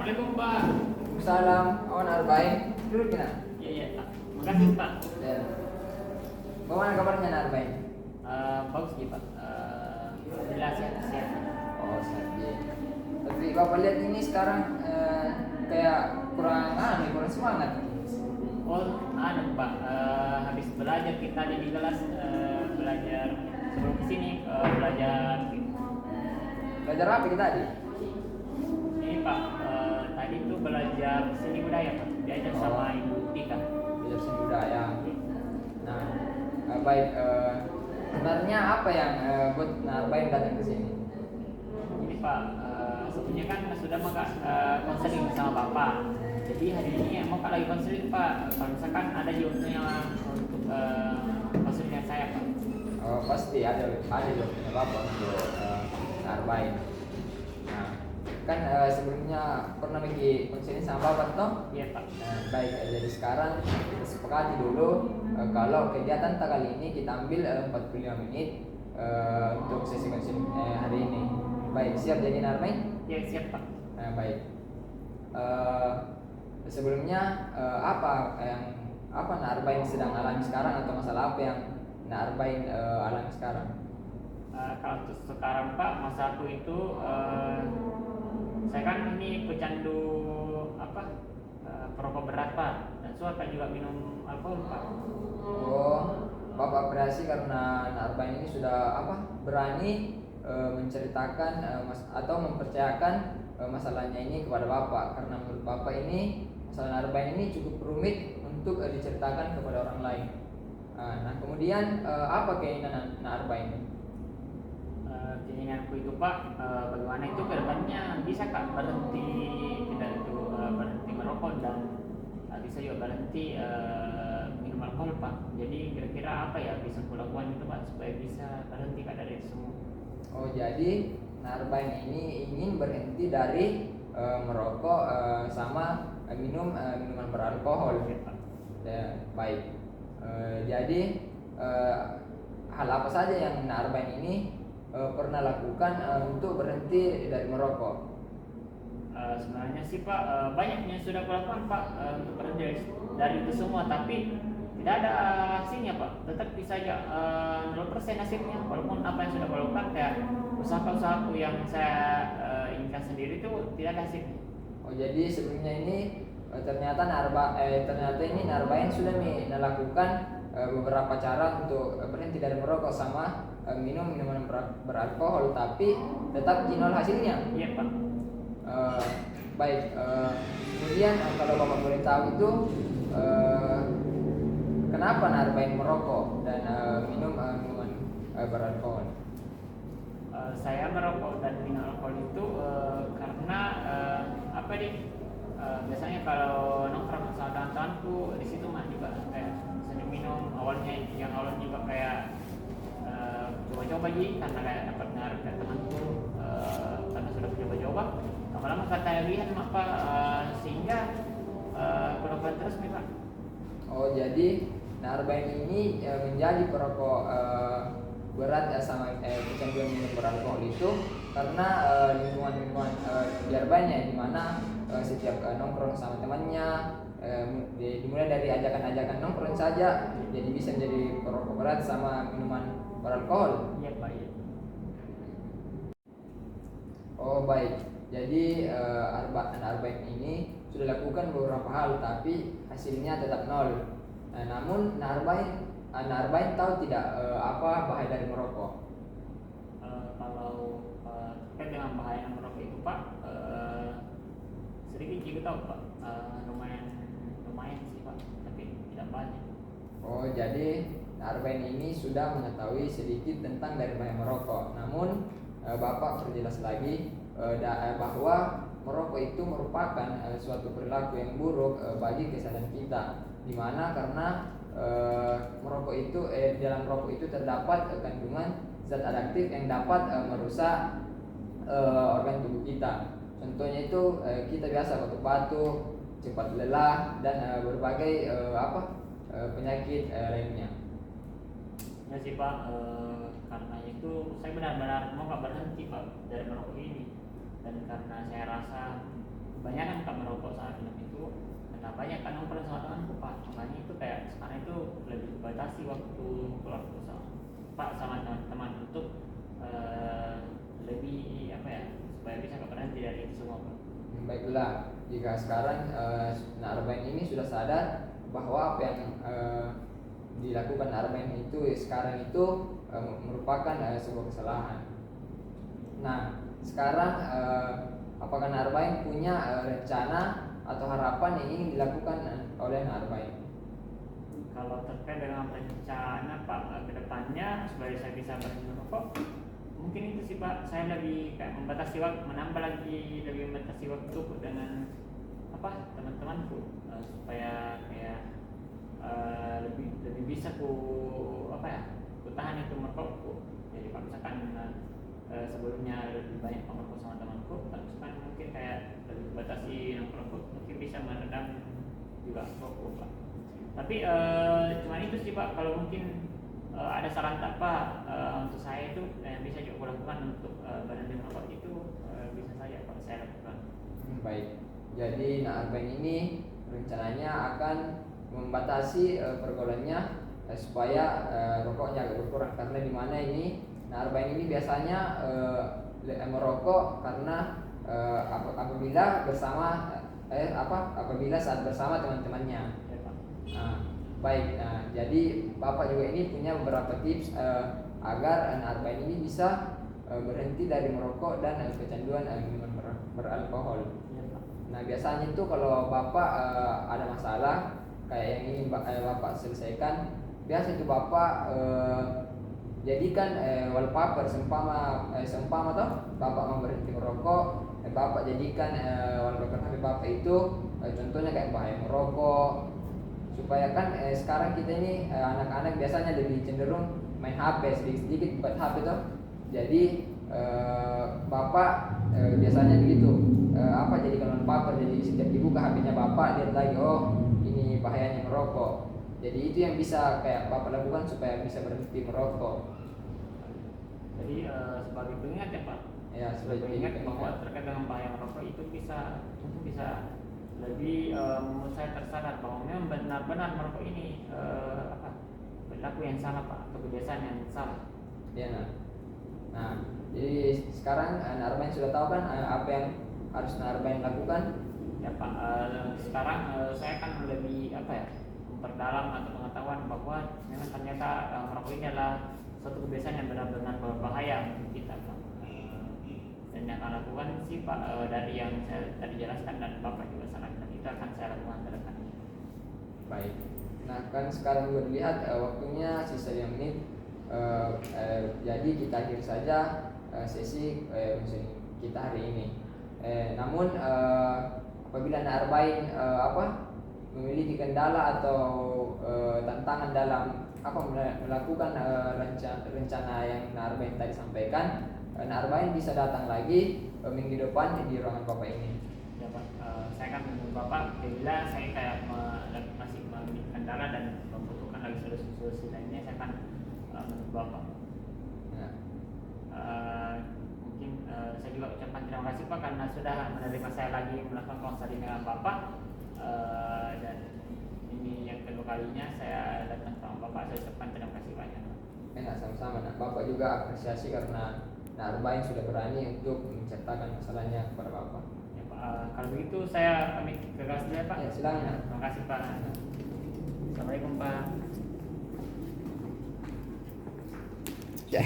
Assalamualaikum Pak. Salam, awan Arbain. Duduk kita. Iya iya Pak. Makasih Pak. Ya. Bagaimana kabarnya Arbain? Bagus sih Pak. Alhamdulillah sehat. Oh, saja. Tapi Bapak lihat ini sekarang kayak kurang semangat. Oh, Pak. Habis belajar kita di kelas belajar sebelum kesini belajar Belajar apa kita tadi? ini Pak. Tadi tuh belajar seni budaya Pak. Diajar sama Ibu Tika. Belajar seni budaya. Nah, baik. Sebenarnya apa yang buat Arbain datang ke sini? Ini Pak, sebelumnya kan sudah maka konseling sama Bapak. Jadi hari ini mau lagi konseling Pak. Kalau misalkan ada jodohnya untuk konseling saya Pak. Oh, pasti ada jodohnya Bapak untuk Arbain. Nah, kan sebelumnya pernah pergi konseling sama Bapak toh? Iya Pak. Baik, jadi sekarang kita sepakati dulu kalau kegiatan kali ini kita ambil 45 menit untuk sesi konseling hari ini. Baik, siap jadi Arbain? Ya siap Pak. Baik. Sebelumnya apa Arbain sedang alami sekarang atau masalah apa yang Arbain alami sekarang? Kalau untuk sekarang Pak, masa aku itu saya kan ini pecandu perokok berat Pak, dan suka juga minum alkohol Pak. Oh, Bapak berhasil karena Arbain ini sudah berani menceritakan atau mempercayakan masalahnya ini kepada Bapak, karena menurut Bapak ini masalah Arbain ini cukup rumit untuk diceritakan kepada orang lain. Nah, kemudian apa keinginan Arbain? Keinginanku itu Pak, bagaimana itu kedepannya bisa Kak berhenti tidak itu berhenti merokok dan bisa juga berhenti minum alkohol Pak. Jadi kira-kira apa ya bisa kulakukan itu Pak supaya bisa berhenti Kak dari itu semua. Oh, jadi Arbain ini ingin berhenti dari merokok sama minum minuman beralkohol. Ya, Pak. Ya, baik. Jadi hal apa saja yang Arbain ini pernah lakukan untuk berhenti dari merokok? Sebenarnya sih Pak, banyak yang sudah kulakukan Pak untuk berhenti dari itu semua, tapi tidak ada hasilnya Pak. Tetap bisa aja 0% hasilnya, walaupun apa yang sudah kulakukan kayak usaha-usahaku yang saya inginkan sendiri itu tidak ada hasilnya. Oh, jadi sebelumnya ini ternyata ini Arbain sudah melakukan beberapa cara untuk berhenti dari merokok sama minum minuman beralkohol, tapi tetap nol hasilnya. Iya Pak. Baik. Kemudian kalau Bapak boleh tahu itu kenapa Arbain merokok dan minum minuman beralkohol? Saya merokok dan minum alkohol itu karena biasanya kalau nongkrong sama teman-temanku di situ mah juga kayak sering minum awalnya juga kayak coba-coba karena kayak dapat ngaruh dari temanku karena sudah coba-coba lama-lama kata lihat apa sehingga kurang terus nih Pak. Oh, jadi Arbain ini menjadi perokok berat sama kecanduan minum beralkohol itu karena lingkungan di Arbainnya, di mana setiap nongkrong sama temannya dimulai dari ajakan-ajakan nongkrong saja, jadi bisa menjadi perokok berat sama minuman beralkohol. Iya Pak. Iya. Oh, baik. Jadi Arbain ini sudah lakukan beberapa hal, tapi hasilnya tetap nol. Namun Arbain tahu tidak apa bahaya dari merokok? Kalau terkait dengan bahaya merokok itu Pak, sedikit juga tahu Pak, lumayan sih Pak, tapi tidak banyak. Oh, jadi Arbain ini sudah mengetahui sedikit tentang dari bahaya merokok. Namun Bapak perjelas lagi bahwa merokok itu merupakan suatu perilaku yang buruk bagi kesehatan kita, dimana karena merokok itu dalam rokok itu terdapat kandungan zat adiktif yang dapat merusak organ tubuh kita. Contohnya itu kita biasa batuk-batuk, cepat lelah, dan berbagai penyakit lainnya. Ya sih Pak, karena itu saya benar-benar mau nggak berhenti Pak dari merokok ini, dan karena saya rasa kebanyakan Pak merokok saat minum itu, karena banyak kan nongkrong sama temanku Pak, makanya itu kayak sekarang itu lebih dibatasi waktu keluar sama Pak sama teman-teman untuk lebih apa ya, supaya bisa berhenti dari itu semua Pak. Baiklah, jika sekarang Narbain ini sudah sadar bahwa apa yang dilakukan Narbain itu sekarang itu merupakan sebuah kesalahan. Nah, sekarang apakah Narbain punya rencana atau harapan yang ingin dilakukan oleh Narbain? Kalau terkait dengan rencana Pak ke depannya supaya saya bisa berhenti merokok, mungkin itu sih Pak, saya lebih kayak membatasi waktu, menambah lagi lebih membatasi waktu dengan apa teman-temanku, supaya kayak lebih bisa apa ya, ku tahan itu merokokku. Jadi kalau misalkan sebelumnya lebih banyak merokok sama temanku, kalau misalkan mungkin kayak lebih batasi merokok, mungkin bisa meredam juga merokok Pak. Tapi cuma itu sih Pak, kalau mungkin ada saran tak Pak untuk saya itu yang bisa juga lakukan untuk berhenti merokok itu, bisa saja Pak saya lakukan. Baik, jadi Narbain ini rencananya akan membatasi pergaulannya supaya rokoknya agak berkurang, karena di mana ini Narbain ini biasanya merokok karena apabila bersama apabila saat bersama teman-temannya. Nah, baik. Nah, jadi Bapak juga ini punya beberapa tips agar Narbain ini bisa berhenti dari merokok dan kecanduan minuman beralkohol. Nah, biasanya itu kalau Bapak ada masalah kayak yang ingin Bapak selesaikan, biasa itu Bapak jadikan wallpaper seumpama toh Bapak mau berhenti merokok, Bapak jadikan wallpaper HP Bapak itu contohnya kayak bahaya merokok, supaya kan sekarang kita ini anak-anak biasanya lebih cenderung main HP, sedikit-sedikit buat HP toh. Jadi Bapak biasanya begitu, jadikan wallpaper, jadi setiap dibuka HP-nya Bapak lihat lagi, oh ini bahayanya merokok. Jadi itu yang bisa kayak Bapak lakukan supaya bisa berhenti merokok. Jadi sebagai pengingat ya Pak, Ya, sebagai pengingat bahwa terkait dengan bahaya merokok itu bisa lebih membuat saya tersadar bahwa memang benar-benar merokok ini perilaku yang salah Pak, atau kebiasaan yang salah. Ya, nah, jadi sekarang Narbain sudah tahu kan apa yang harus Narbain lakukan? Ya Pak, sekarang saya kan lebih memperdalam atau pengetahuan bahwa memang ternyata merokok ini adalah suatu kebiasaan yang benar-benar berbahaya untuk kita Pak. Dan yang akan lakukan sih Pak, dari yang saya tadi jelaskan dan Bapak juga sarankan, itu akan saya lakukan ke depannya. Baik. Nah, kan sekarang juga dilihat waktunya sisa 5 menit. Jadi kita akhiri saja sesi kita hari ini. Namun apabila Narbain memiliki kendala atau tantangan dalam melakukan rencana yang Narbain tadi sampaikan, Narbain bisa datang lagi minggu depan di ruangan Bapak ini. Ya Pak, saya akan menunggu Bapak bila saya kayak masih memiliki kendala dan membutuhkan lagi solusi-solusi lainnya, saya akan menunggu Bapak. Ya. Mungkin saya juga ucapkan terima kasih Pak karena sudah menerima saya lagi melakukan konseling dengan Bapak, dan ini yang kedua kalinya saya datang sama Bapak. Saya ucapkan terima kasih banyak. Enak, sama-sama. Nah, Bapak juga apresiasi karena Narbain sudah berani untuk menceritakan masalahnya kepada Bapak. Ya Pak, kalau begitu saya pamit ke kelas dulu ya Pak. Ya, silakan. Terima kasih Pak. Assalamualaikum Pak. Ya.